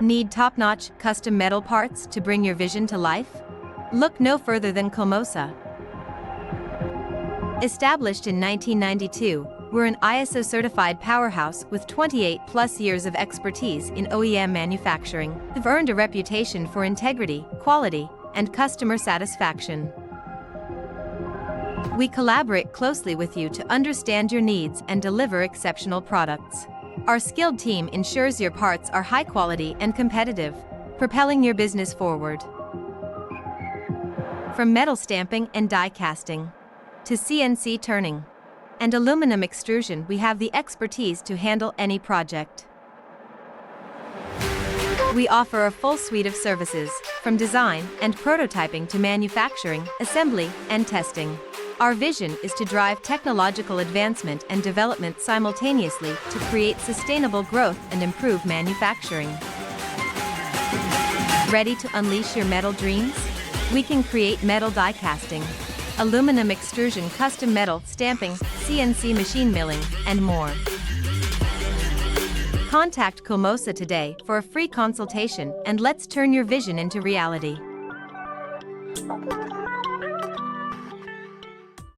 Need top-notch, custom metal parts to bring your vision to life? Look no further than COOLMOSA. Established in 1992, we're an ISO-certified powerhouse with 28+ years of expertise in OEM manufacturing. We've earned a reputation for integrity, quality, and customer satisfaction. We collaborate closely with you to understand your needs and deliver exceptional products. Our skilled team ensures your parts are high quality and competitive, propelling your business forward. From metal stamping and die casting to CNC turning and aluminum extrusion, we have the expertise to handle any project. We offer a full suite of services, from design and prototyping to manufacturing, assembly, and testing. Our vision is to drive technological advancement and development simultaneously to create sustainable growth and improve manufacturing. Ready to unleash your metal dreams? We can create metal die casting, aluminum extrusion, custom metal stamping, CNC machine milling, and more. Contact COOLMOSA today for a free consultation, and let's turn your vision into reality.